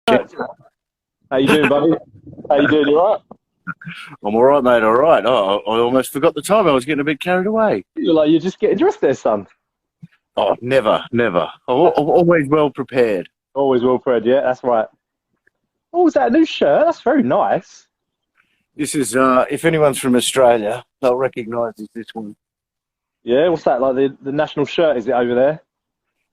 How you doing, buddy? How you doing? You all right? I'm all right, mate. All right. Oh, I almost forgot the time. I was getting a bit carried away. You're just getting dressed there, son. Oh, never. I'm always well prepared. Always well prepared, yeah, that's right. Oh, is that a new shirt? That's very nice. This is, if anyone's from Australia, they'll recognise this one. Yeah, what's that, like the national shirt, is it over there?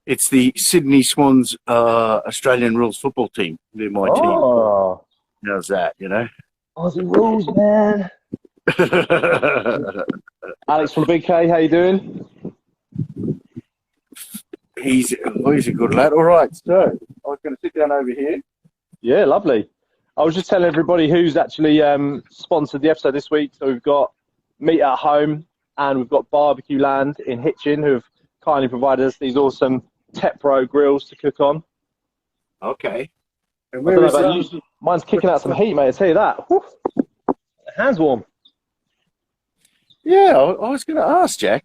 It's the Sydney Swans Australian rules football team. They're my team. How's that, you know? Aussie rules, man. Alex from BK, how you doing? He's a good lad. All right, so I was going to sit down over here. Yeah, lovely. I was just telling everybody who's actually sponsored the episode this week. So we've got Meat at Home and we've got BBQland in Hitchin who have kindly provided us these awesome Tepro grills to cook on. Okay. And where is that? Mine's kicking out some heat, mate. I tell you that. Woo. Hands warm. Yeah, I was going to ask, Jack.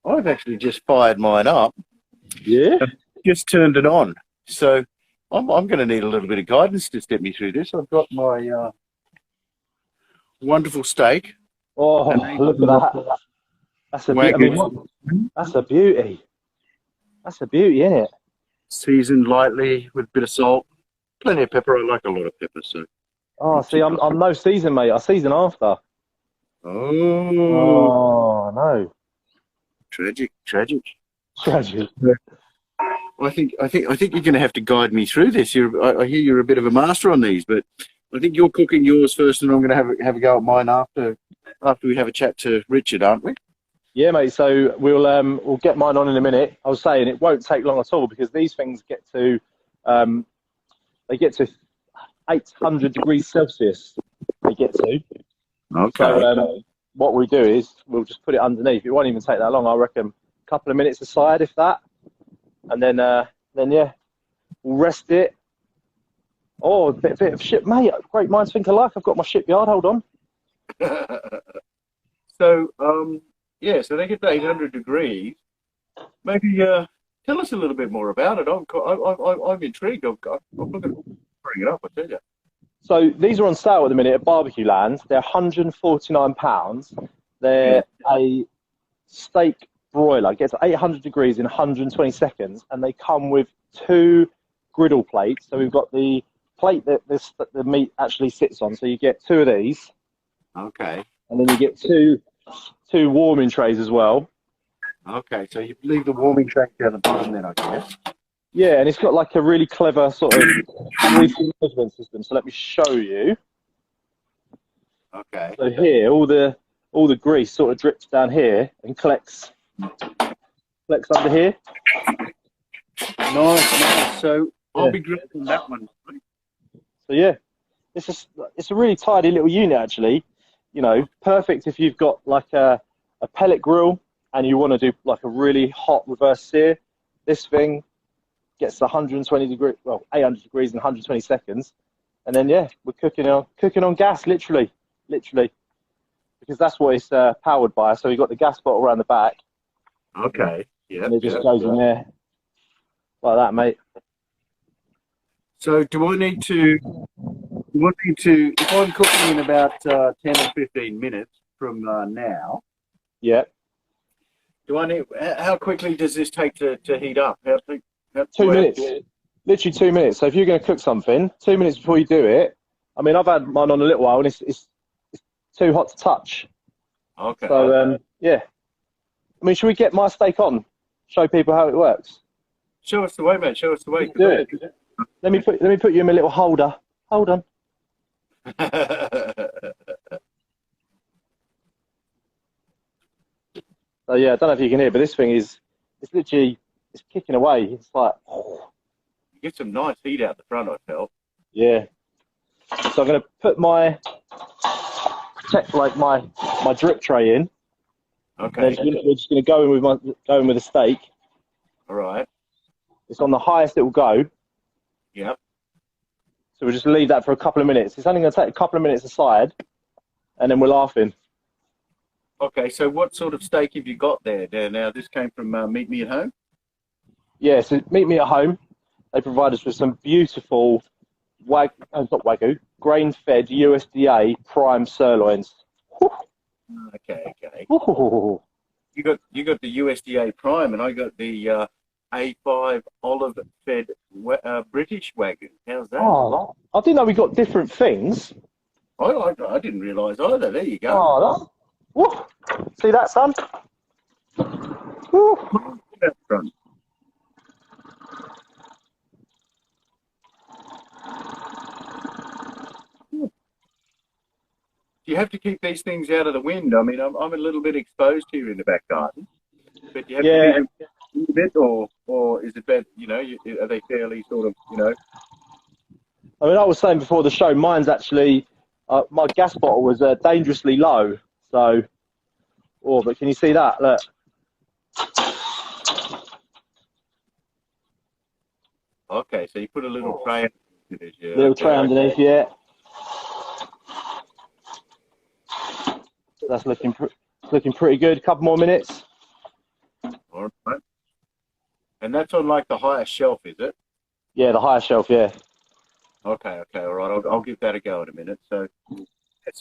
I've actually just fired mine up. Yeah. Just turned it on. So I'm going to need a little bit of guidance to step me through this. I've got my wonderful steak. Oh, look at that. That's a beauty. That's a beauty. That's a beauty, isn't it? Seasoned lightly with a bit of salt. Plenty of pepper. I like a lot of pepper. So. Oh, see, I'm no season, mate. I season after. Oh no. Tragic. Tragic. I think you're going to have to guide me through this. I hear you're a bit of a master on these, but I think you're cooking yours first, and I'm going to have a go at mine after we have a chat to Richard, aren't we? Yeah, mate. So we'll get mine on in a minute. I was saying it won't take long at all because these things get to 800 degrees Celsius. They get to. Okay. So what we do is we'll just put it underneath. It won't even take that long. I reckon a couple of minutes aside, if that. And then yeah, we'll rest it. Oh, a bit of ship, mate. Great minds think alike. I've got my shipyard. Hold on. So yeah, so they get to 800 degrees. Maybe tell us a little bit more about it. I'm intrigued. I'm looking to bring it up. I tell you. So these are on sale at the minute at BBQland. They're £149. They're a steak broiler. It gets 800 degrees in 120 seconds, and they come with 2 griddle plates. So we've got the plate that the meat actually sits on. So you get 2 of these. Okay. And then you get two warming trays as well. Okay, so you leave the warming tray down the bottom then, I guess. Yeah, and it's got like a really clever sort of measurement system. So let me show you. Okay. So here, all the grease sort of drips down here and collects under here. Nice. So I'll be grilling that one. So yeah, it's a really tidy little unit actually. You know, perfect if you've got like a pellet grill and you want to do like a really hot reverse sear. This thing gets 800 degrees in 120 seconds, and then yeah, we're cooking on gas, literally, because that's what it's powered by. So you've got the gas bottle around the back. Okay. Yeah. And it just goes in there like that, mate. So do I need to? If I'm cooking in about 10 or 15 minutes from now. Yeah. Do I need? How quickly does this take to heat up? 2 minutes. Literally 2 minutes. So if you're going to cook something, 2 minutes before you do it. I mean, I've had mine on a little while, and it's too hot to touch. Okay. So yeah. I mean, should we get my steak on? Show people how it works. Show us the way, mate. Show us the way. Do it. Let me put you in my little holder. Hold on. So yeah, I don't know if you can hear, but this thing it's kicking away. It's like You get some nice heat out the front, I felt. Yeah. So I'm gonna put my drip tray in. Okay. We're just gonna go in with the steak. All right. It's on the highest it will go. Yep. So we'll just leave that for a couple of minutes. It's only going to take a couple of minutes aside, and then we're laughing. Okay, so what sort of steak have you got there? Now, this came from Meet Me at Home? Yeah, so Meet Me at Home. They provide us with some beautiful not Wagyu, grain-fed USDA prime sirloins. Whew. Okay, okay. Ooh. You got the USDA prime, and I got the A5 Olive Fed British Wagyu. How's that? Oh, I didn't know we got different things. I didn't realise either. There you go. Oh, woo. See that, son? Woo. That front. You have to keep these things out of the wind. I mean, I'm a little bit exposed here in the back garden, but you have to be a little bit, or is it better? You know, are they fairly sort of, you know? I mean, I was saying before the show, mine's actually my gas bottle was dangerously low. So, but can you see that? Look. Okay, so you put a little tray underneath. Yeah. Little tray underneath, yeah. That's looking pretty good. Couple more minutes. All right. And that's on like the highest shelf, is it? Yeah, the higher shelf, yeah. Okay, all right. I'll give that a go in a minute. So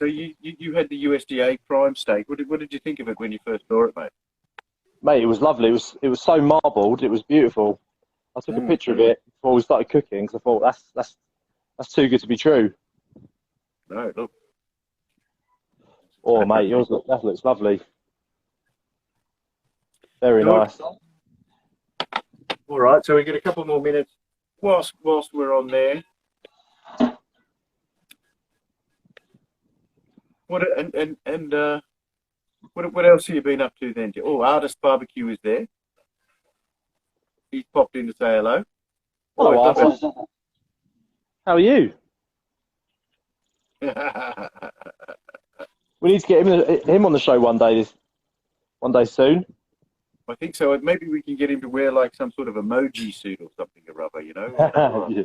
you had the USDA prime steak. What did you think of it when you first saw it, mate? Mate, it was lovely. It was so marbled. It was beautiful. I took a picture of it before we started cooking because I thought that's too good to be true. No, look. Oh, mate, that looks lovely. Very nice. All right, so we get a couple more minutes whilst we're on there. What else have you been up to then? Oh, Artist Barbecue is there. He's popped in to say hello. Hello, Artist. How are you? We need to get him on the show one day soon. I think so. Maybe we can get him to wear like some sort of emoji suit or something or other, you know. Yeah.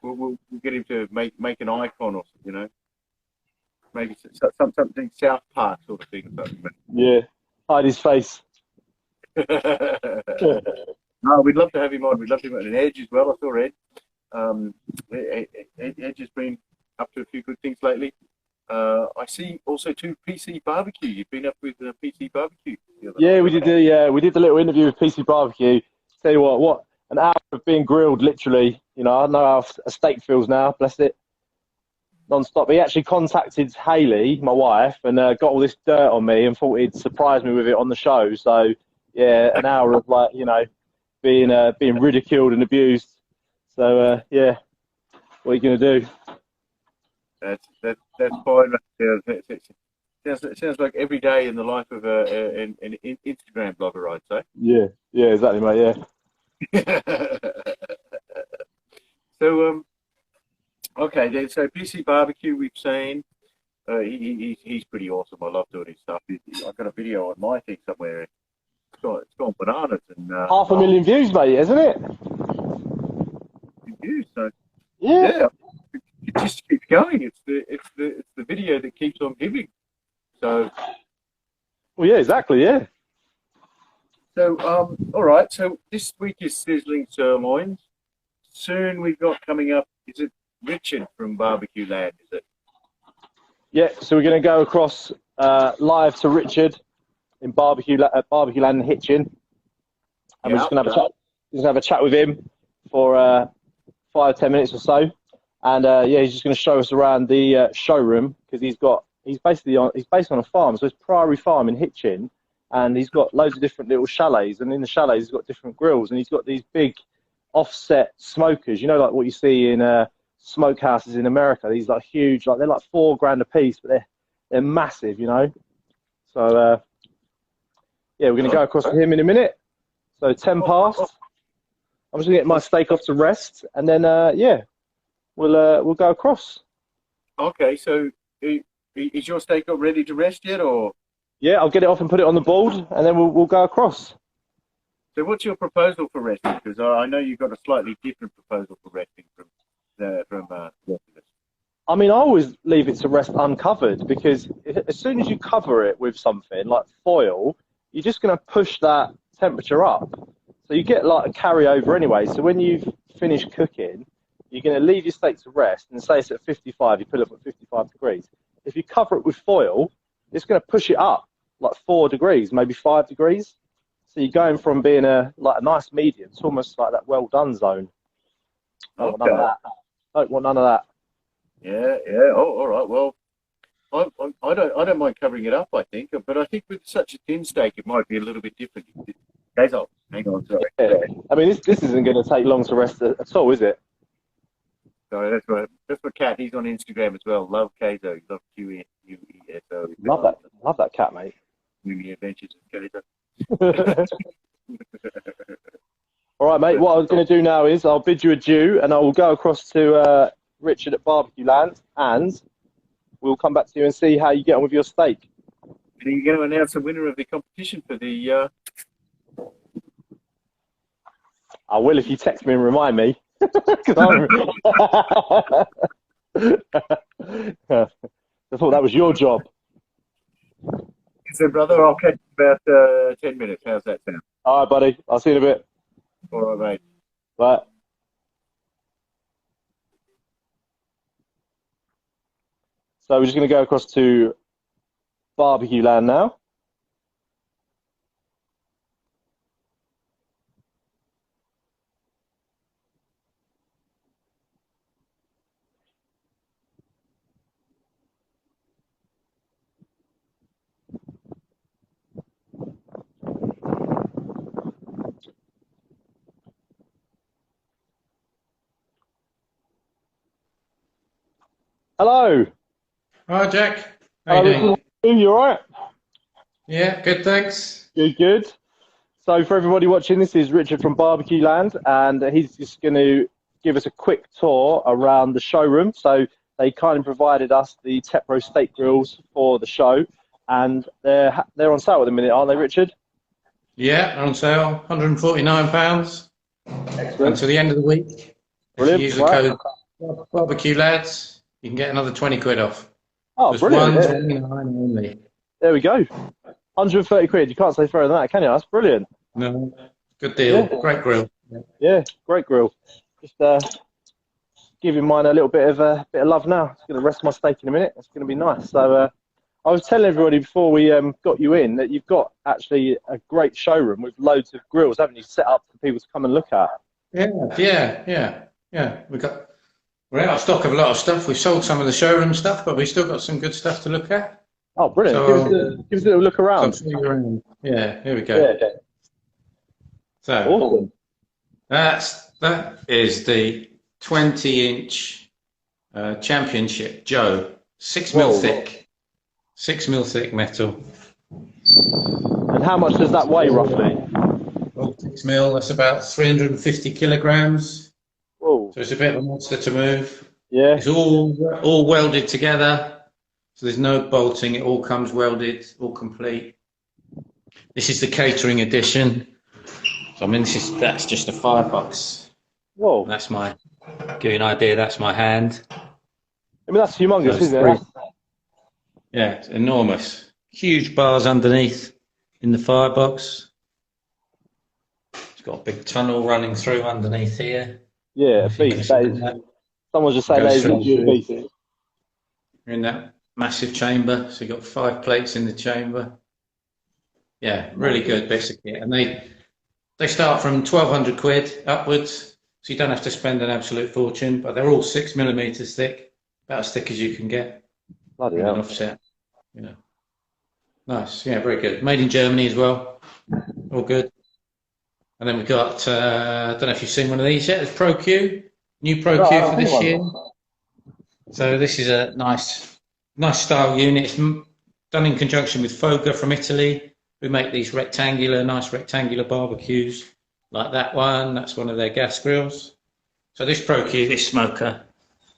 We'll get him to make an icon or, you know, maybe something South Park sort of thing or something. Yeah, hide his face. No, we'd love to have him on. We'd love to have him on. And Edge as well. I saw Ed. Edge has been up to a few good things lately. I see also too PC Barbecue. You've been up with PC Barbecue. Yeah, we did the little interview with PC Barbecue. Tell you what an hour of being grilled, literally. You know, I know how a steak feels now. Bless it, non-stop. He actually contacted Hayley, my wife, and got all this dirt on me and thought he'd surprise me with it on the show. So yeah, an hour of like, you know, being ridiculed and abused. So yeah, what are you gonna do? That's fine. It sounds like every day in the life of an Instagram blogger, I'd say. Yeah, exactly, mate. Yeah. So okay, then. So PC Barbecue, we've seen. He's pretty awesome. I love doing his stuff. I've got a video on my thing somewhere. It's gone bananas and 500,000 views, mate, isn't it? Views. So yeah. It just keeps going. It's the video that keeps on giving. So. Well, yeah, exactly. Yeah. So all right. So this week is Sizzling Sirloins. Soon we've got coming up. Is it Richard from BBQland? Is it? Yeah. So we're going to go across live to Richard in BBQland Hitchin, and we're just going to have a chat. Have a chat with him for 5-10 minutes or so. And yeah, he's just going to show us around the showroom because he's based on a farm, so it's Priory Farm in Hitchin, and he's got loads of different little chalets, and in the chalets he's got different grills, and he's got these big offset smokers, you know, like what you see in smokehouses in America. These like huge, like they're like $4,000 a piece, but they're massive, you know. So yeah, we're going to go across to him in a minute. So 10 past. I'm just going to get my steak off to rest, and then yeah. We'll go across. Okay, so is your steak not ready to rest yet, or? Yeah, I'll get it off and put it on the board, and then we'll go across. So what's your proposal for resting? Because I know you've got a slightly different proposal for resting from I mean, I always leave it to rest uncovered because as soon as you cover it with something like foil, you're just going to push that temperature up. So you get like a carryover anyway. So when you've finished cooking, you're going to leave your steak to rest, and say it's at 55, you put it up at 55 degrees. If you cover it with foil, it's going to push it up like 4 degrees, maybe 5 degrees. So you're going from being a nice medium to almost like that well done zone. Don't want none of that. Don't want none of that. Yeah, yeah. Oh, all right. Well, I don't mind covering it up, I think, but I think with such a thin steak, it might be a little bit different. Hang on, sorry. Yeah. I mean, this isn't going to take long to rest at all, is it? Sorry, that's my cat. He's on Instagram as well. Love Kaizo. Love QESO. Love that cat, mate. Movie Adventures with Kaizo. All right, mate. What I was going to do now is I'll bid you adieu, and I will go across to Richard at BBQland, and we'll come back to you and see how you get on with your steak. Are you going to announce the winner of the competition for the? I will if you text me and remind me. I thought that was your job. So, brother, I'll catch you about 10 minutes. How's that sound? All right, buddy. I'll see you in a bit. All right, mate. Bye. So we're just going to go across to BBQland now. Hello. Hi, Jack. How you doing? You all right? Yeah, good, thanks. Good, good. So for everybody watching, this is Richard from BBQland, and he's just going to give us a quick tour around the showroom. So they kindly provided us the Tepro steak grills for the show, and they're on sale at the minute, aren't they, Richard? Yeah, on sale, £149. Excellent. Until the end of the week. Brilliant. If you use the code BBQ Lads, you can get another 20 quid off. Oh, just brilliant. £129 only. There we go. 130 quid. You can't say further than that, can you? That's brilliant. No, good deal. Yeah. Great grill. Yeah, great grill. Just giving mine a little bit of love now. It's going to rest my steak in a minute. It's going to be nice. So I was telling everybody before we got you in that you've got actually a great showroom with loads of grills, haven't you, set up for people to come and look at? Yeah. We're out of stock of a lot of stuff. We've sold some of the showroom stuff, but we've still got some good stuff to look at. Oh, brilliant. So, give us a little look around. Yeah, here we go. Yeah. So Awesome. that is the 20-inch championship Joe, 6 mil thick, 6 mil thick metal. And how much does that weigh roughly? Well, 6 mil, that's about 350 kilograms. Whoa. So it's a bit of a monster to move. Yeah. It's all welded together, so there's no bolting. It all comes welded, all complete. This is the catering edition. So I mean, that's just a firebox. Whoa. That's my, give you an idea. That's my hand. I mean, that's humongous, So isn't it? yeah, it's enormous. Huge bars underneath in the firebox. It's got a big tunnel running through underneath here. Yeah, a beast. Someone's just saying that is a beast. You're in that massive chamber, so you've got 5 plates in the chamber. Yeah, really good, basically. And they start from 1,200 quid upwards, so you don't have to spend an absolute fortune, but they're all 6 millimeters thick, about as thick as you can get. Bloody An hell. offset. Yeah. Nice, yeah, very good. Made in Germany as well, all good. And then we've got, I don't know if you've seen one of these yet, it's Pro Q, new Pro Q for this year. So this is a nice style unit. It's done in conjunction with Foga from Italy, who make these nice rectangular barbecues, like that one. That's one of their gas grills. So this Pro Q, this smoker,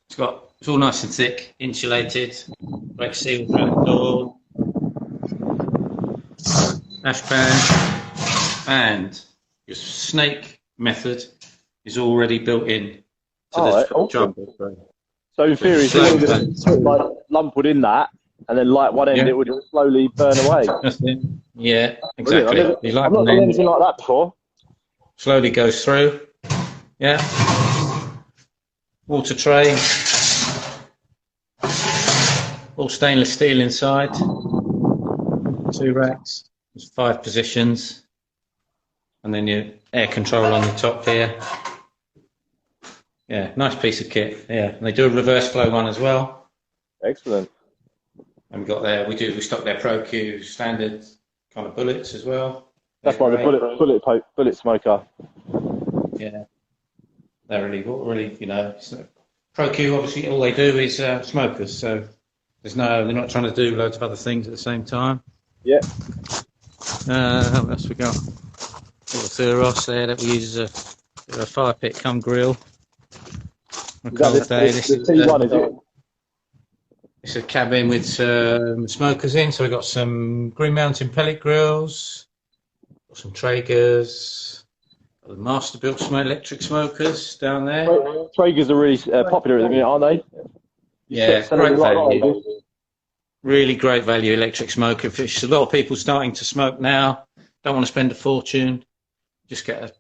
it's all nice and thick, insulated, brake sealed through the door, ash pan, and your snake method is already built in to this job. So in theory, if you wanted to put like lump wood in that and then light one end, it would slowly burn away. That's it. Yeah, exactly. I've not done anything like that before. Slowly goes through. Yeah. water tray, all stainless steel inside, 2 racks, there's 5 positions, and then your air control on the top here. Yeah, nice piece of kit. Yeah, and they do a reverse flow one as well. Excellent. And we stock their ProQ standard kind of bullets as well. That's like the bullet smoker. Yeah, they're really, you know, ProQ obviously all they do is smokers, so they're not trying to do loads of other things at the same time. Yeah. What else we got? Little Thuros there that we use as a fire pit cum grill. This T1, is it? It's a cabin with smokers in, so we've got some Green Mountain pellet grills, got some Traegers, got the Masterbuilt electric smokers down there. Traegers are really popular at the minute, aren't they? Yeah, great value. Really great value electric smoker. There's a lot of people starting to smoke now, don't want to spend a fortune, just get a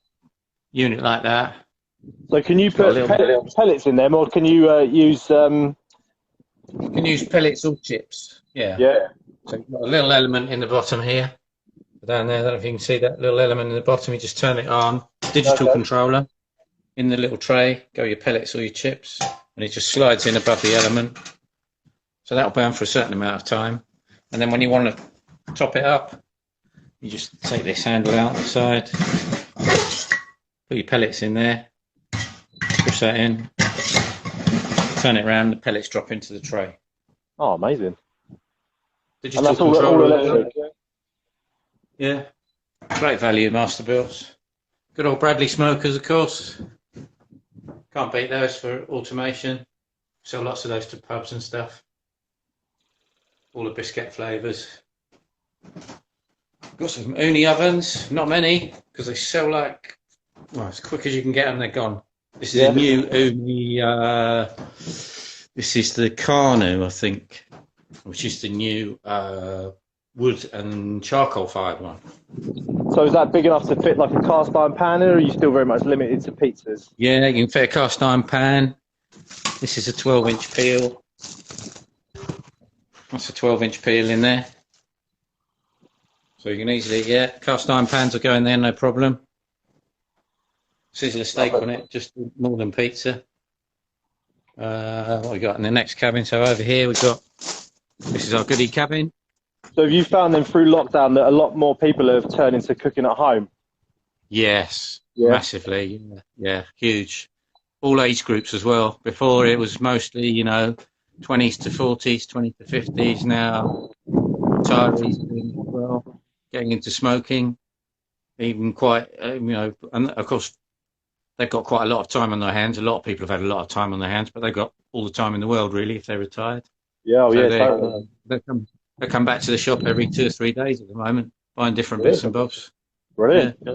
unit like that. So can you put pellets in them, or can you use... You can use pellets or chips. Yeah. Yeah. So you've got a little element in the bottom here. Down there, I don't know if you can see that little element in the bottom. You just turn it on. Digital controller. In the little tray, go your pellets or your chips. And it just slides in above the element. So that'll burn for a certain amount of time. And then when you want to top it up, you just take this handle out the side. Put your pellets in there. Push that in. Turn it around, the pellets drop into the tray. Oh, amazing. Digital and that's control. all electric. Yeah. Great value, Masterbuilt. Good old Bradley smokers, of course. Can't beat those for automation. Sell lots of those to pubs and stuff. All the biscuit flavours. Got some uni ovens, not many, because they sell like, well, as quick as you can get them, they're gone. This is a new uni, this is the Carnu, I think, which is the new wood and charcoal fired one. So is that big enough to fit like a cast iron pan, or are you still very much limited to pizzas? Yeah, you can fit a cast iron pan. This is a 12-inch peel. That's a 12-inch peel in there. So you can easily, cast iron pans will go in there, no problem. Sizzler steak on it, just more than pizza. What we got in the next cabin? So over here we've got, this is our goodie cabin. So have you found then through lockdown that a lot more people have turned into cooking at home? Yes, massively. Yeah, huge. All age groups as well. Before it was mostly, 20s to 40s, 20s to 50s. Now retirees doing it as well, getting into smoking, even quite, and of course they've got quite a lot of time on their hands. A lot of people have had a lot of time on their hands, but they've got all the time in the world really if they're retired. Yeah, so they come back to the shop every 2 or 3 days at the moment, buying different bits and bobs. Brilliant. Yeah.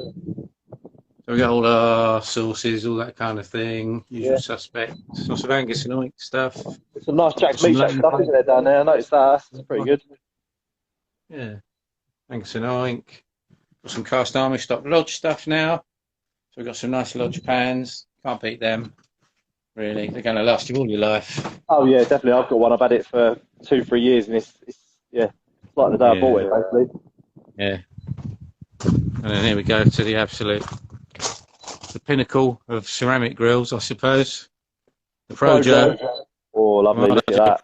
So we got all our sauces, all that kind of thing. Usual suspects, lots of Angus and oink stuff. It's some nice Jack's meat stuff, isn't there, down there? I noticed that. That's pretty good. Yeah, Angus and oink. Got some cast iron stock lodge stuff now. So we've got some nice lodge pans. Can't beat them. Really, they're going to last you all your life. Oh yeah, definitely. I've got one. I've had it for 2-3 years, and it's like the day I bought it, basically. Yeah. And then here we go to the pinnacle of ceramic grills, I suppose. The Projo. Oh, lovely! Look at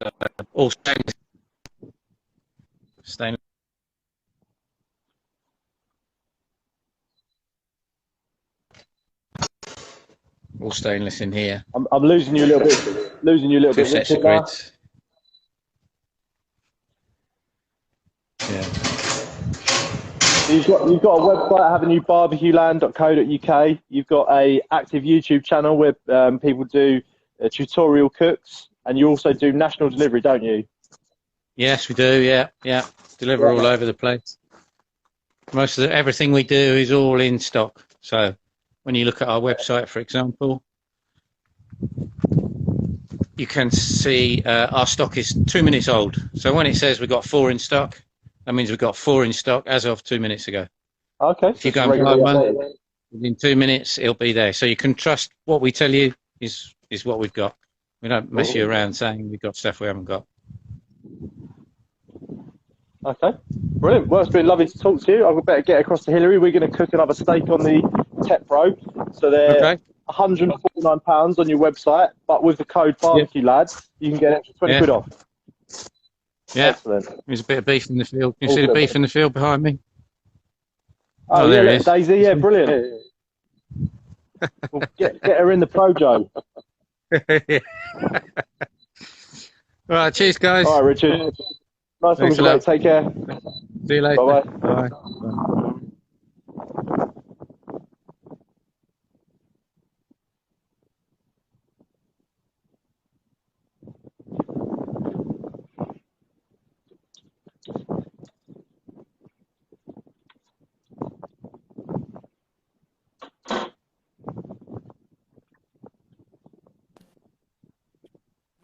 that. All stainless. All stainless in here. I'm losing you a little bit. Two sets of grids. Yeah. So you've got a website, haven't you? BBQland.co.uk. You've got a active YouTube channel where people do tutorial cooks, and you also do national delivery, don't you? Yes, we do. Yeah. Deliver all over the place. Most of everything we do is all in stock. So when you look at our website, for example, you can see our stock is 2 minutes old. So when it says we've got 4 in stock, that means we've got 4 in stock as of 2 minutes ago. Okay. If you go and buy one, within 2 minutes, it'll be there. So you can trust what we tell you is what we've got. We don't mess you around saying we've got stuff we haven't got. Okay, brilliant. Well, it's been lovely to talk to you. I better get across to Hillary. We're going to cook another steak on the Tepro. So they're £149 on your website, but with the code BBQLads, you can get an extra 20 quid off. Yeah. Excellent. There's a bit of beef in the field. Can you see the beef in the field behind me? Oh yeah, there Daisy. Yeah, brilliant. Well, get her in the Projo. All right, cheers, guys. All right, Richard. Nice talking to you. Take care. See you later. Bye-bye. Bye.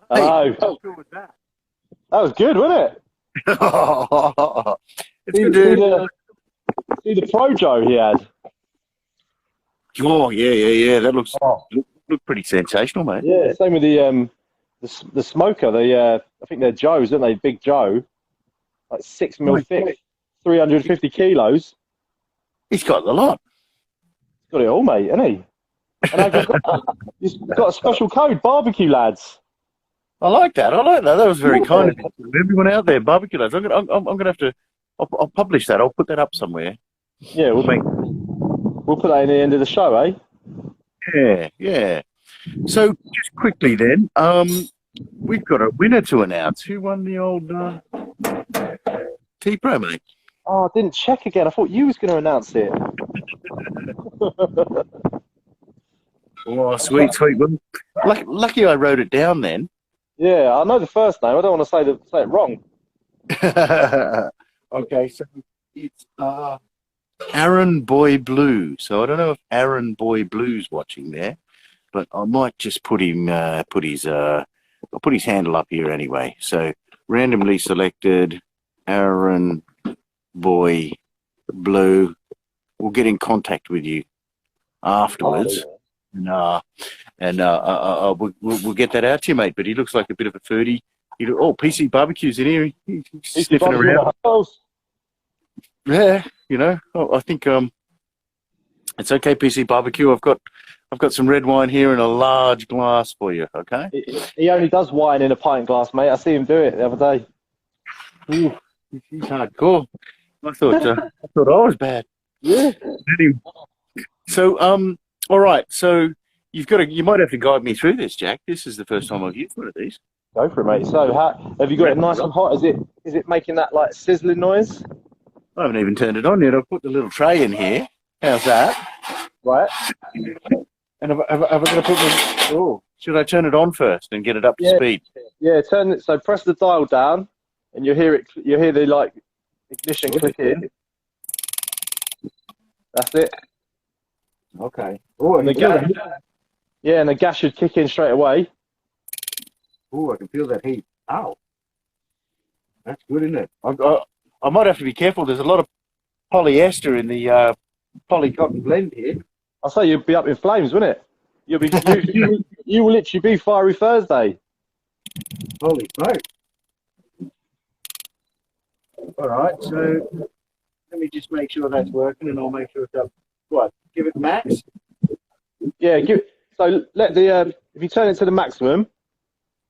Hello. How good was that? That was good, wasn't it? It's good to see the Projo he had. Oh yeah. That looks look pretty sensational, mate. Yeah, same with the smoker. I think they're Joes, aren't they? Big Joe, like 6 mil thick, 350 kilos. He's got the lot. He's got it all, mate, hasn't he? And he's got a special code, BBQLads. I like that. That was very kind of everyone out there. Barbecue lads. I'm gonna have to. I'll publish that. I'll put that up somewhere. Yeah, we'll put that in the end of the show, eh? Yeah. So just quickly then, we've got a winner to announce. Who won the old Tepro, mate? Oh, I didn't check again. I thought you was going to announce it. Oh, sweet. Well, lucky I wrote it down then. Yeah, I know the first name. I don't want to say it wrong. Okay, so it's Aaron Boy Blue. So I don't know if Aaron Boy Blue's watching there, but I might just put his handle up here anyway. So randomly selected Aaron Boy Blue. We'll get in contact with you afterwards. We'll get that out to you, mate. But he looks like a bit of a foodie. PC Barbecue's in here. He's sniffing around. Yeah, I think it's okay, PC Barbecue. I've got some red wine here in a large glass for you. Okay. He only does wine in a pint glass, mate. I see him do it the other day. Ooh, he's hardcore. I thought I was bad. Yeah. Anyway, so all right. So you might have to guide me through this, Jack. This is the first time I've used one of these. Go for it, mate. So, have you got it nice and hot? Is it making that like sizzling noise? I haven't even turned it on yet. I've put the little tray in here. How's that? Right. And have I got to put the? Oh, should I turn it on first and get it up to speed? Yeah, turn it. So press the dial down, and you'll hear it. You'll hear the ignition click in. That's it. Okay. Oh, and the gas. Yeah, and the gas should kick in straight away. Oh, I can feel that heat. Ow. That's good, isn't it? I might have to be careful. There's a lot of polyester in the poly-cotton blend here. I'll say you'd be up in flames, wouldn't it? You will literally be Fiery Thursday. Holy smoke. All right, so let me just make sure that's working, and I'll make sure it's up. What? Give it max? Yeah, so let the if you turn it to the maximum,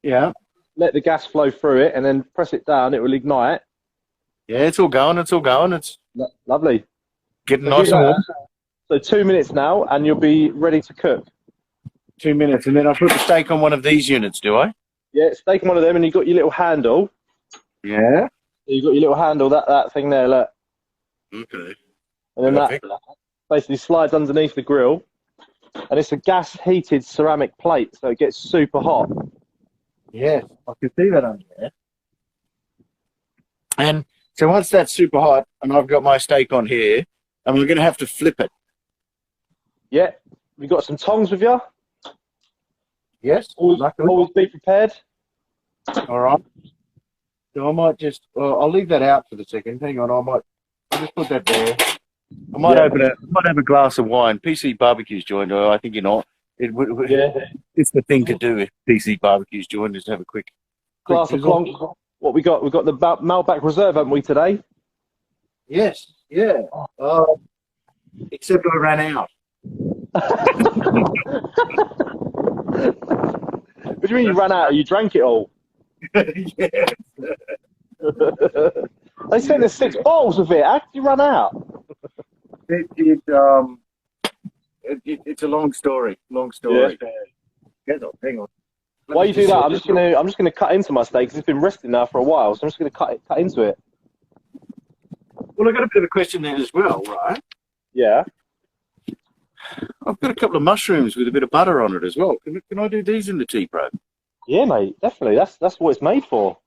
yeah, let the gas flow through it, and then press it down. It will ignite. Yeah, it's all going. It's lovely. Getting nice and warm. So 2 minutes now, and you'll be ready to cook. 2 minutes, and then I put the steak on one of these units, do I? Yeah, steak on one of them, and you've got your little handle. Yeah. You've got your little handle, that thing there, look. Okay. And then that basically slides underneath the grill, and it's a gas-heated ceramic plate, so it gets super hot. Yes, I can see that under there. And so once that's super hot, and I've got my steak on here, I'm going to have to flip it. Yeah. You got some tongs with you? Yes. Always be prepared. All right. So I might just, I'll leave that out for the second. Hang on, I'll just put that there. I might have a glass of wine. PC Barbecue's joined. I think you're not. It's the thing to do if PC Barbecue's joined, is have a quick glass of Clonk. What we got? We've got the Malbec Reserve, haven't we, today? Yes, yeah. Except I ran out. What do you mean you ran out? You drank it all? Yes. They sent us 6 bottles of it. How did you run out? It's a long story. Long story. Yeah. Hang on. While you do that, I'm just gonna cut into my steak because it's been resting now for a while. So I'm just gonna cut into it. Well, I got a bit of a question there as well, right? Yeah. I've got a couple of mushrooms with a bit of butter on it as well. Can I do these in the Tepro? Yeah, mate. Definitely. That's what it's made for.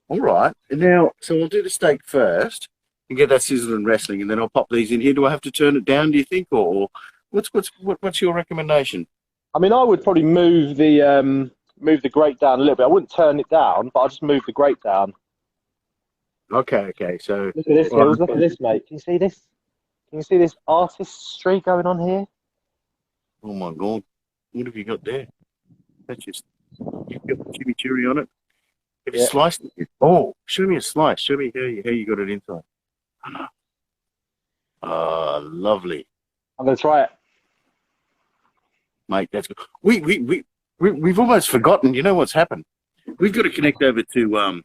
All right. And now, so I'll do the steak first and get that sizzled and wrestling, and then I'll pop these in here. Do I have to turn it down, do you think, or what's your recommendation? I mean, I would probably move the grate down a little bit. I wouldn't turn it down, but I'll just move the grate down. Okay. So look at this, Hills. Look at this, mate. Can you see this? Can you see this artistry going on here? Oh my God! What have you got there? That's just you've got the chimichurri on it. Have you sliced it? Oh, show me a slice. Show me how you got it inside. Lovely. I'm gonna try it, mate. That's good. We've almost forgotten. You know what's happened? We've got to connect over to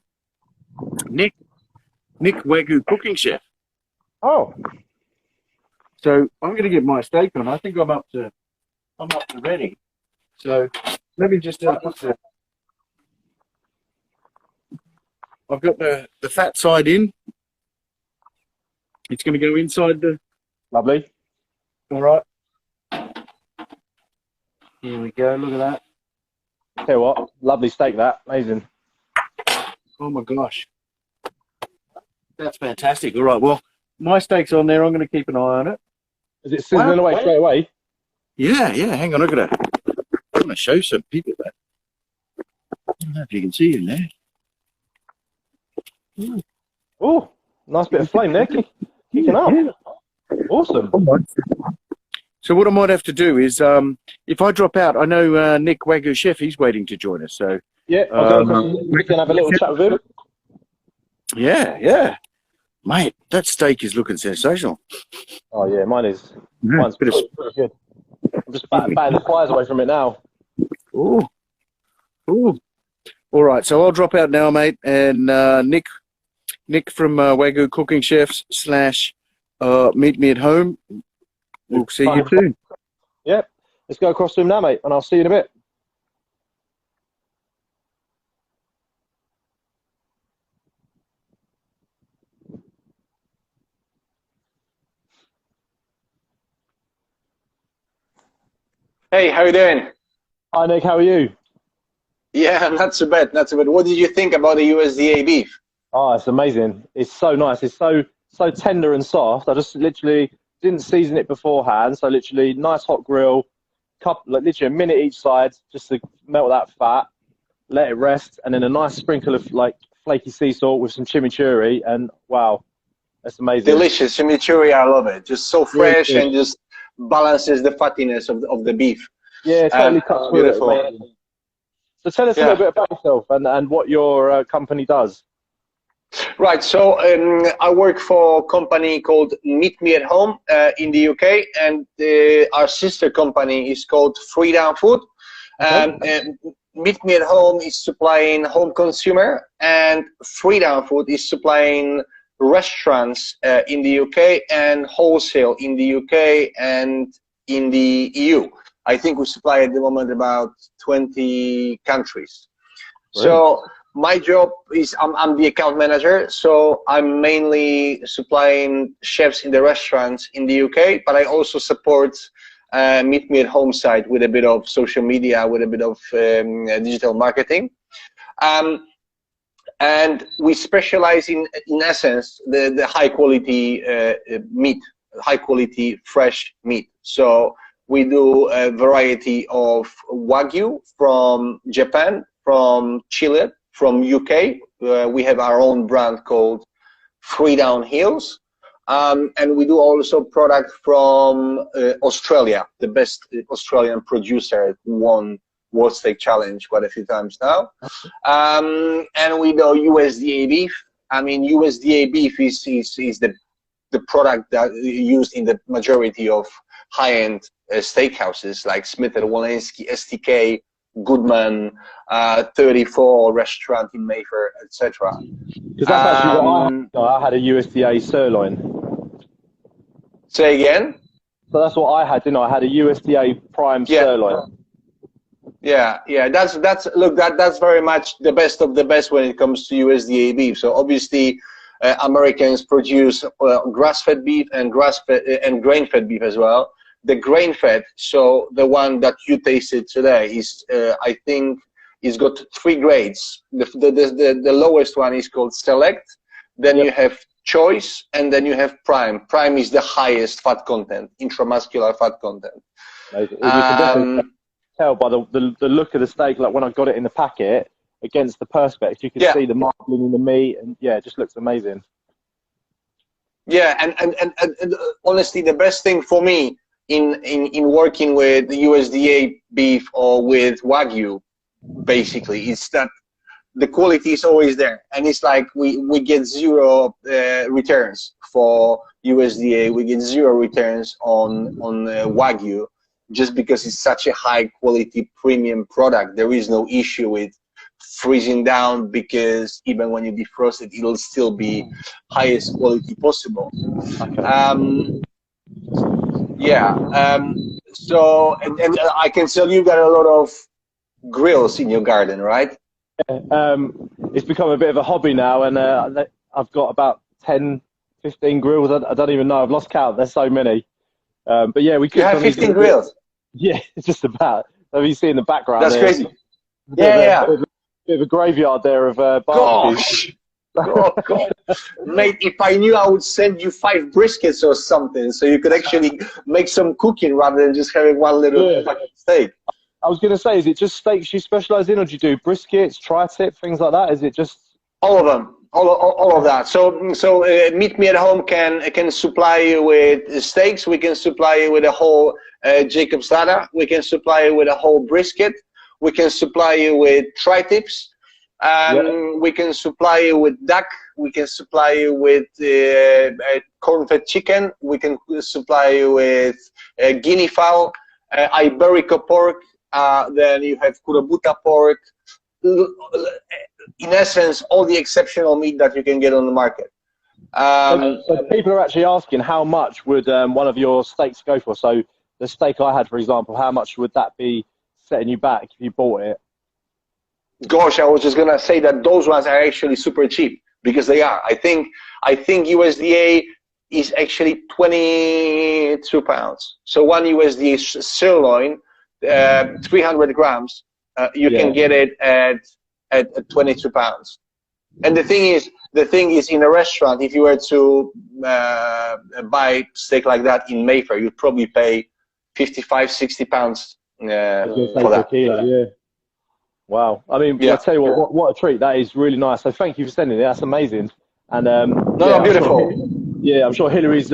Nick Wagyu cooking chef. Oh. So I'm going to get my steak on. I think I'm up to ready. So let me just put I've got the fat side in. It's going to go inside the. Lovely. All right. Here we go. Look at that. Tell you what, lovely steak that. Amazing. Oh my gosh. That's fantastic. All right. Well, my steak's on there. I'm going to keep an eye on it. Is it sizzling away straight away? Yeah. Hang on. I'm going to show some people that. I don't know if you can see in there. Oh, nice bit of flame there. Kicking up. Yeah. Awesome. So what I might have to do is, if I drop out, I know Nick Wagyu Chef, he's waiting to join us. So yeah, we can have a little chat with him. Yeah. Mate, that steak is looking sensational. Oh yeah, mine's pretty good. I'm just batting the flies away from it now. Ooh. All right, so I'll drop out now, mate, and Nick from Wagyu Cooking Chefs / Meet Me at Home. We'll see you soon. Yep. Let's go across to him now, mate, and I'll see you in a bit. Hey, how you doing? Hi, Nick. How are you? Yeah, not so bad, not so bad. What did you think about the USDA beef? Oh, it's amazing. It's so nice. It's so tender and soft. I just literally didn't season it beforehand. So literally nice hot grill, literally a minute each side just to melt that fat, let it rest, and then a nice sprinkle of like flaky sea salt with some chimichurri, and wow, that's amazing. Delicious chimichurri, I love it. Just so fresh and just balances the fattiness of the beef. Yeah, totally cuts through it, mate. So tell us a little bit about yourself and what your company does. Right, so I work for a company called Meet Me at Home in the UK, and our sister company is called Freedown Food. And Meet Me at Home is supplying home consumer, and Freedown Food is supplying restaurants in the UK and wholesale in the UK and in the EU. I think we supply at the moment about 20 countries. Right. So my job is I'm the account manager, so I'm mainly supplying chefs in the restaurants in the UK, but I also support Meet Me at Home side with a bit of social media, with a bit of digital marketing. And we specialize in essence, the high quality meat, high quality fresh meat. So we do a variety of Wagyu from Japan, from Chile, from UK. We have our own brand called Freedown Hills. And we do also product from Australia, the best Australian producer who won World Steak Challenge quite a few times now. And we do USDA beef. I mean, USDA beef is the product that is used in the majority of high-end steakhouses like Smith & Wollensky, STK, Goodman, 34 restaurant in Mayfair, etc. Because that's actually what I had a USDA sirloin. Say again? So that's what I had, didn't I? I had a USDA prime sirloin. Yeah, that's very much the best of the best when it comes to USDA beef. So obviously, Americans produce grass-fed beef and grain-fed beef as well. The grain-fed, so the one that you tasted today, is I think it's got 3 grades. The lowest one is called Select. Then you have Choice, and then you have Prime. Prime is the highest fat content, intramuscular fat content. You can definitely tell by the look of the steak, like when I got it in the packet against the perspex, you can see the marbling in the meat, and it just looks amazing. Yeah, and honestly, the best thing for me in working with the USDA beef or with Wagyu, basically, is that the quality is always there, and it's like we get 0 returns for USDA. We get 0 returns on Wagyu, just because it's such a high quality premium product. There is no issue with freezing down, because even when you defrost it, it'll still be highest quality possible. So and I can tell you got a lot of grills in your garden, right? It's become a bit of a hobby now, and I've got about 10, 15 grills. I don't even know. I've lost count. There's so many. But yeah, we could. You have 15 grills. Yeah, it's just about. Have you seen the background? That's crazy. Bit of a graveyard there of barbecues. God. Mate, if I knew, I would send you 5 briskets or something, so you could actually make some cooking rather than just having one little fucking steak. I was going to say, is it just steaks you specialize in, or do you do briskets, tri-tip, things like that? Is it just all of them, all of that? So Meet Me at Home can supply you with steaks. We can supply you with a whole Jacob's ladder. We can supply you with a whole brisket. We can supply you with tri-tips. We can supply you with duck. We can supply you with corn-fed chicken. We can supply you with guinea fowl, Iberico pork. Then you have Kurabuta pork. In essence, all the exceptional meat that you can get on the market. So people are actually asking, how much would one of your steaks go for? So the steak I had, for example, how much would that be setting you back if you bought it? Gosh, I was just gonna say that those ones are actually super cheap, because they are. I think USDA is actually 22 pounds. So one USDA sirloin, 300 grams, you can get it at 22 pounds. And the thing is, in a restaurant, if you were to buy steak like that in Mayfair, you'd probably pay 55, 60 pounds for that. Yeah. Wow. I mean, I'll tell you what a treat. That is really nice. So thank you for sending it. That's amazing. And beautiful. I'm sure Hillary's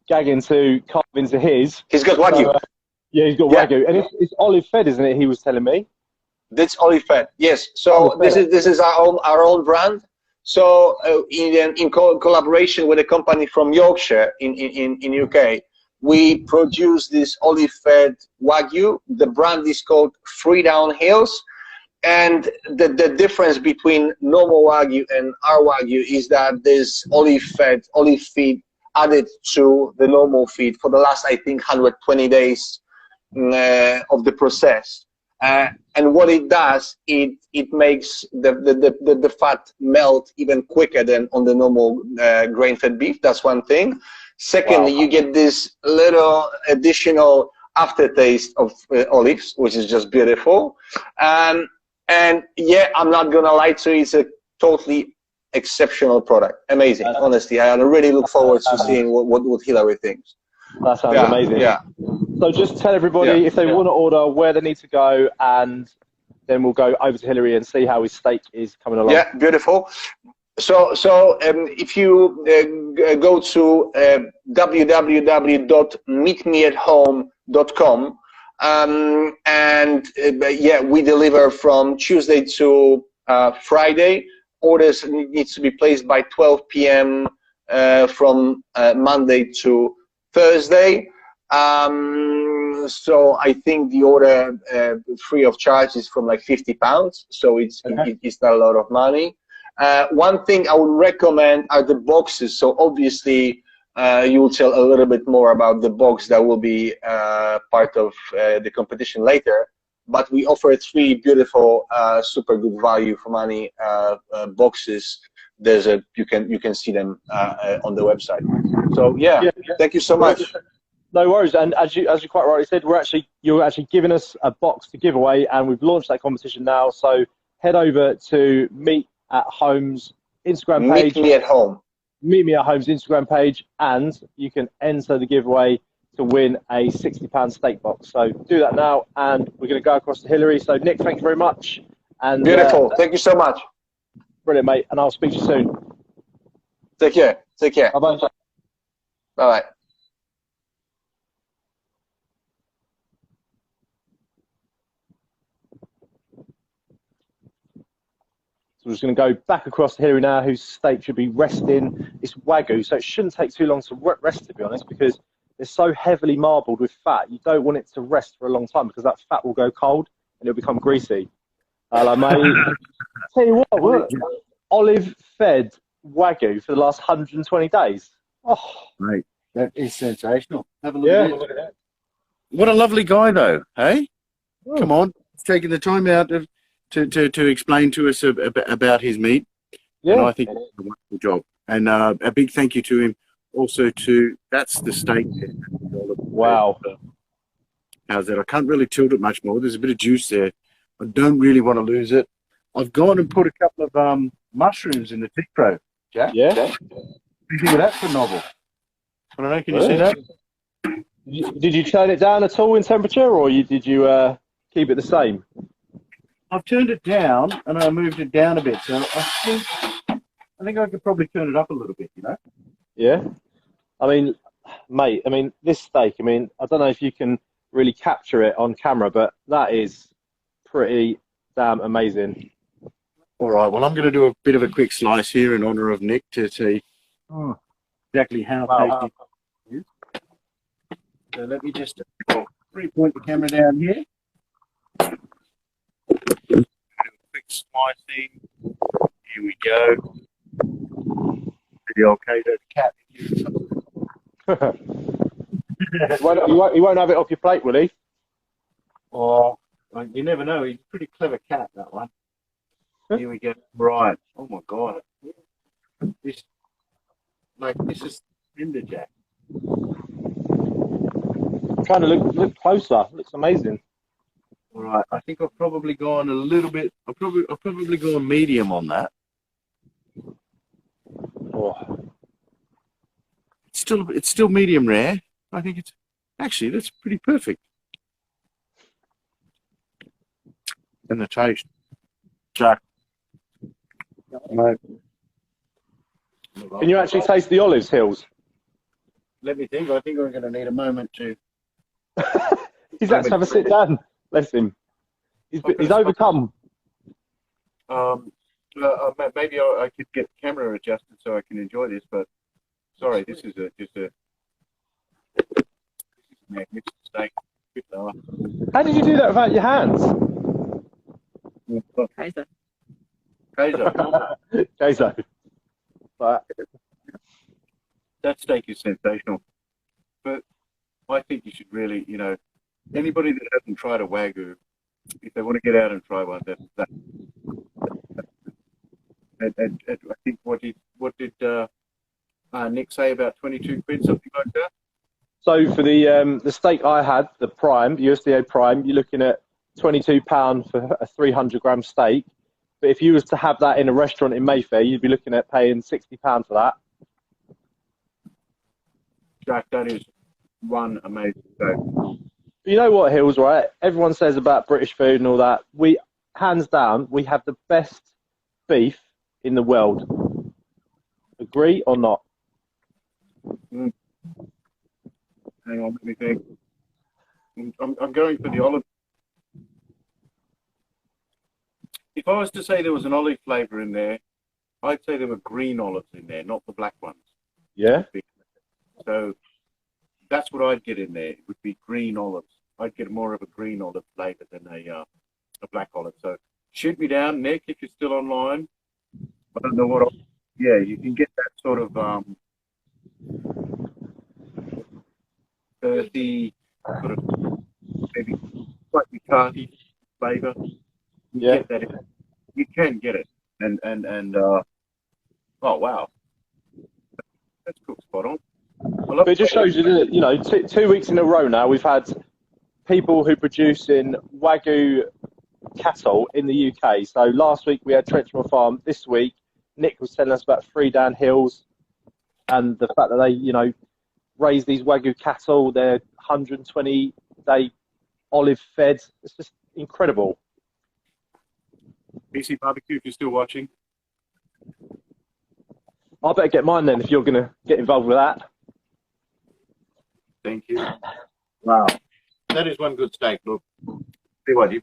gagging to carve into his. He's got Wagyu. So, he's got Wagyu, and it's Olive Fed, isn't it? He was telling me. That's Olive Fed. Yes. So this is our own brand. So in collaboration with a company from Yorkshire in UK, we produce this Olive Fed Wagyu. The brand is called Free Down Hills. And the difference between normal Wagyu and our Wagyu is that there's olive feed added to the normal feed for the last, I think, 120 days of the process. And what it does, it makes the fat melt even quicker than on the normal grain-fed beef. That's one thing. Secondly, you get this little additional aftertaste of olives, which is just beautiful. And yeah, I'm not gonna lie to you, it's a totally exceptional product. Amazing, honestly. I really look forward to seeing what Hillary thinks. That sounds amazing. Yeah. So just tell everybody if they want to order, where they need to go, and then we'll go over to Hillary and see how his steak is coming along. Yeah, beautiful. If you go to www.meetmeathome.com, yeah, we deliver from Tuesday to Friday. Orders needs to be placed by 12 p.m. From Monday to Thursday. So I think the order free of charge is from like £50. So it's not a lot of money. One thing I would recommend are the boxes. So obviously you will tell a little bit more about the box that will be part of the competition later. But we offer 3 beautiful, super good value for money boxes. You can see them on the website. So yeah. Thank you so much. No worries. And as you quite rightly said, you're actually giving us a box to give away, and we've launched that competition now. So head over to Meet at Home's Instagram page. Meet Me at Home. Meet Me at Home's Instagram page, and you can enter the giveaway to win a £60 steak box. So do that now, and we're going to go across to Hillary. So Nick, thank you very much. And beautiful. Thank you so much. Brilliant, mate. And I'll speak to you soon. Take care. Take care. Bye-bye. Bye-bye. So we're just going to go back across to Hillary now, whose steak should be resting. It's Wagyu, so it shouldn't take too long to rest, to be honest, because it's so heavily marbled with fat. You don't want it to rest for a long time because that fat will go cold and it'll become greasy. Hello, mate. Tell you what, Olive Fed Wagyu for the last 120 days. Oh, mate, that is sensational. Have a look at it. What a lovely guy, though. Hey, come on, he's taking the time out to explain to us about his meat. Yeah, and I think it's a wonderful job. And a big thank you to him. Also, that's the steak. Wow. How's that? I can't really tilt it much more. There's a bit of juice there. I don't really want to lose it. I've gone and put a couple of mushrooms in the Tepro. Jack? Yeah. What do you think of that for novel? I don't know. Can you see that? Did you turn it down at all in temperature, or did you keep it the same? I've turned it down and I moved it down a bit. So I think I could probably turn it up a little bit. You know? Yeah. I mean, mate. I mean, this steak. I mean, I don't know if you can really capture it on camera, but that is pretty damn amazing. All right, well, I'm going to do a bit of a quick slice here in honor of Nick to see exactly how tasty it is. So let me just point the camera down here. Quick slicing. Here we go. The old Kato cat. He won't have it off your plate, will he? Oh, you never know. He's a pretty clever cat, that one. Here we go. Right. Oh my God. This is Tinder Jack. I'm trying to look closer. Looks amazing. All right. I think I've probably gone a little bit. I've probably gone medium on that. Oh. It's still medium rare. I think it's actually that's pretty perfect. And the taste, Jack. Mate. Can you actually taste the olives, Hills? Let me think. I think I'm going to need a moment to. He's had to have a sit down. Bless him. He's overcome. Maybe I could get the camera adjusted so I can enjoy this, but sorry, this is just a magnificent steak. How did you do that without your hands? Queso. That steak is sensational. But I think you should really, anybody that hasn't tried a Wagyu, if they want to get out and try one, I think what did Nick say about 22 quid, something like that? So for the steak I had, the prime, USDA prime, you're looking at £22 for a 300-gram steak. But if you was to have that in a restaurant in Mayfair, you'd be looking at paying £60 for that. Jack, that is one amazing steak. You know what, Hills, right? Everyone says about British food and all that. Hands down, we have the best beef in the world. Agree or not? Hang on, let me think. I'm going for the olive. If I was to say there was an olive flavour in there, I'd say there were green olives in there, not the black ones. Yeah. So that's what I'd get in there. It would be green olives. I'd get more of a green olive flavour than a black olive. So shoot me down, Nick, if you're still online. I don't know what. Yeah, you can get that sort of earthy, sort of maybe slightly tarty flavour. Yeah. Get that in. You can get it, and oh wow, that's cooked spot on. But it just shows you that, you know, 2 weeks in a row now we've had people who produce in Wagyu cattle in the UK. So last week we had Trenchmore Farm. This week Nick was telling us about Three Down Hills and the fact that they, you know, raise these Wagyu cattle. They're 120-day olive fed. It's just incredible. BC Barbecue, if you're still watching. I better get mine then if you're going to get involved with that. Thank you. Wow, that is one good steak. Look, tell you what,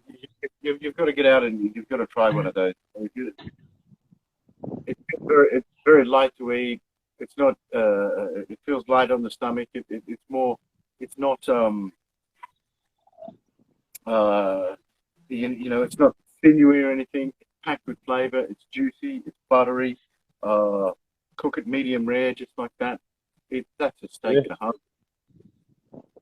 you've got to get out and you've got to try one of those. It's very light to eat. It's not. It feels light on the stomach. It's more. It's not. You know, it's not sinewy or anything. It's packed with flavour. It's juicy. It's buttery. Cook it medium rare, just like that. That's a steak and a half.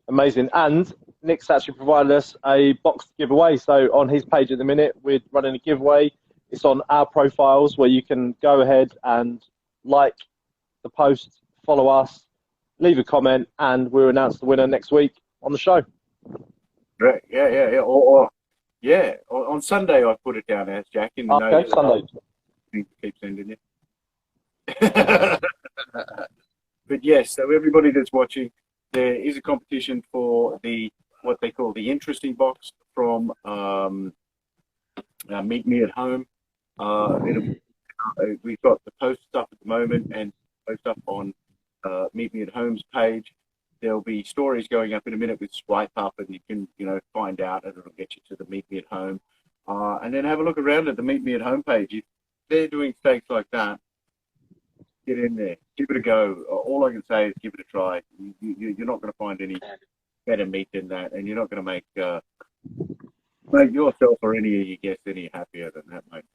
Amazing. And Nick's actually provided us a box to give away. So on his page at the minute, we're running a giveaway. It's on our profiles where you can go ahead and like the post, follow us, leave a comment, and we'll announce the winner next week on the show. Right. Yeah. Or on Sunday I put it down as Jack in the notes. Sunday. Keep sending it. But yes, so everybody that's watching, there is a competition for what they call the interesting box from Meet Me at Home. We've got the post up at the moment and post up on Meet Me at Home's page. There'll be stories going up in a minute with swipe up, and you can, you know, find out, and it'll get you to the Meet Me at Home. And then have a look around at the Meet Me at Home page. If they're doing steaks like that, get in there, give it a go. All I can say is give it a try. You're not going to find any better meat than that, and you're not going to make yourself or any of your guests any happier than that, mate.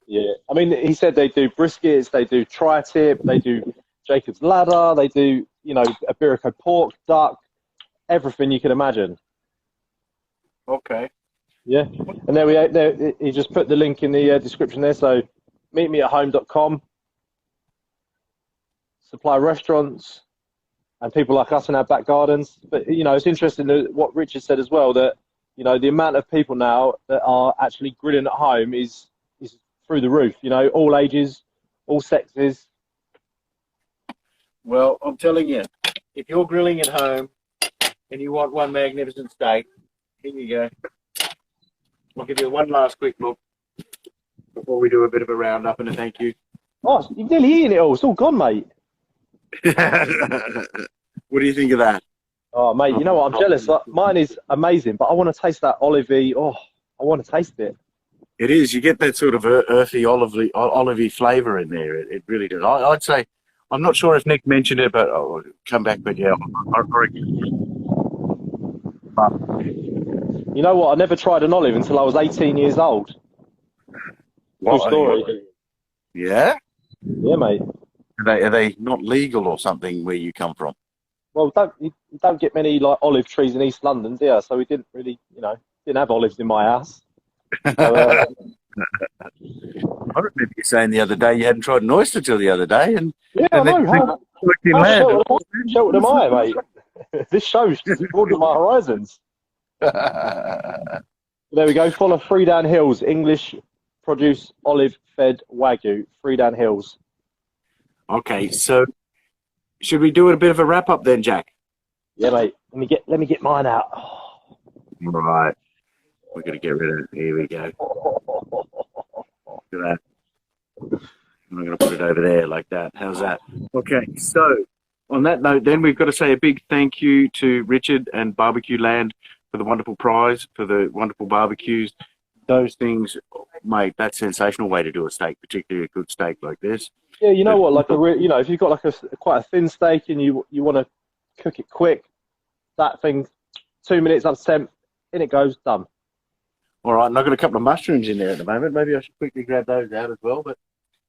Yeah, I mean, he said they do briskets, they do tri-tip, they do Jacob's Ladder, they do, you know, a BBQUK pork, duck, everything you can imagine. Okay. Yeah, and there he just put the link in the description there. So meetmeathome.com. Supply restaurants and people like us in our back gardens. But, you know, it's interesting what Richard said as well, that, you know, the amount of people now that are actually grilling at home is through the roof, you know, all ages, all sexes. Well, I'm telling you, if you're grilling at home and you want one magnificent steak, here you go. I'll give you one last quick look before we do a bit of a roundup and a thank you. Oh, you're nearly eating it all. It's all gone, mate. What do you think of that? Oh, mate, you know what? I'm jealous. Like, mine is amazing, but I want to taste that olivey. Oh, I want to taste it. It is. You get that sort of earthy, olivey flavour in there. It really does. I'd say, I'm not sure if Nick mentioned it, but I'll come back. But yeah, you know what? I never tried an olive until I was 18 years old. True story. Yeah? Yeah, mate. Are they not legal or something where you come from? Well, you don't get many like olive trees in East London, do you? So we didn't really, you know, didn't have olives in my house. So, I remember you saying the other day you hadn't tried an oyster till the other day, and yeah, I know. How sheltered am I, mate? This show's just broadened my horizons. There we go. Follow Three Down Hills, English produce olive fed Wagyu. Three Down Hills. Okay, so should we do a bit of a wrap up then, Jack? Yeah, mate. Let me get mine out. All right. We're gonna get rid of it. Here we go. Look at that. I'm going to put it over there like that. How's that? Okay, so on that note, then we've got to say a big thank you to Richard and BBQland for the wonderful prize, for the wonderful barbecues. Those things, mate, that's a sensational way to do a steak, particularly a good steak like this. Yeah, you know what? Like if you've got like quite a thin steak and you want to cook it quick, that thing, 2 minutes up to temp, in it goes, done. All right, and I've got a couple of mushrooms in there at the moment. Maybe I should quickly grab those out as well. But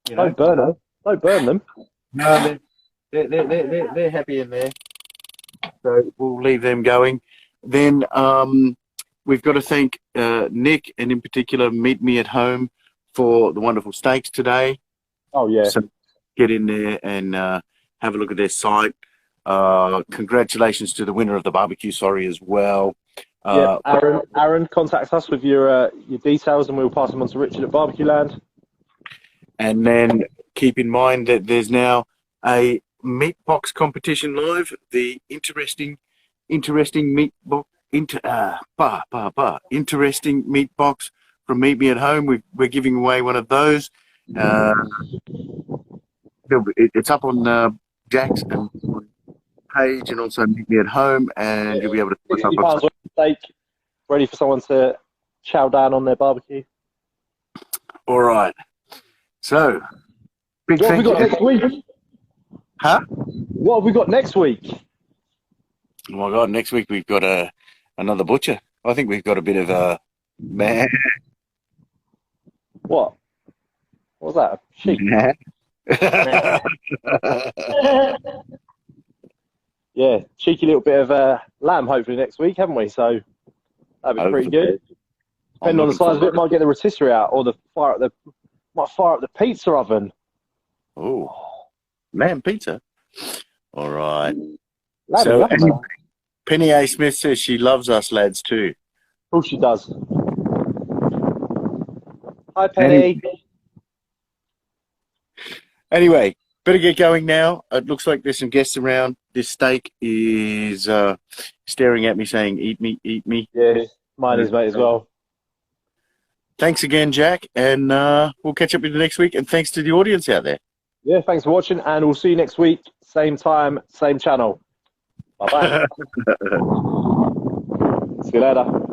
you know, don't burn them. Don't burn them. No, they're happy in there. So we'll leave them going. Then we've got to thank Nick, and in particular Meet Me at Home, for the wonderful steaks today. Oh yeah. So get in there and have a look at their site. Congratulations to the winner of the barbecue, as well. Yeah, Aaron, contact us with your details, and we'll pass them on to Richard at BBQland. And then keep in mind that there's now a meat box competition live. The interesting meat box, interesting meat box from Meet Me at Home. We're giving away one of those. It's up on Jack's and page, and also Meet Me at Home, and you'll be able to put up £60 worth of steak ready for someone to chow down on their barbecue. All right. So, big what have we got you. next week? Huh? What have we got next week? Oh my God! Next week we've got another butcher. I think we've got a bit of a man. What? What's that? A sheep? Yeah, cheeky little bit of lamb hopefully next week, haven't we? So that'd be pretty good. Depending on the size of it, might get the rotisserie out, or might fire up the pizza oven. Oh, lamb pizza. All right. Lamb So anyway, Penny A. Smith says she loves us lads too. of course she does. Hi Penny. Anyway, better get going now. It looks like there's some guests around. This steak is staring at me saying, eat me, eat me. Yeah, mine is, mate, as well. Thanks again, Jack, and we'll catch up with you next week. And thanks to the audience out there. Yeah, thanks for watching, and we'll see you next week. Same time, same channel. Bye-bye. See you later.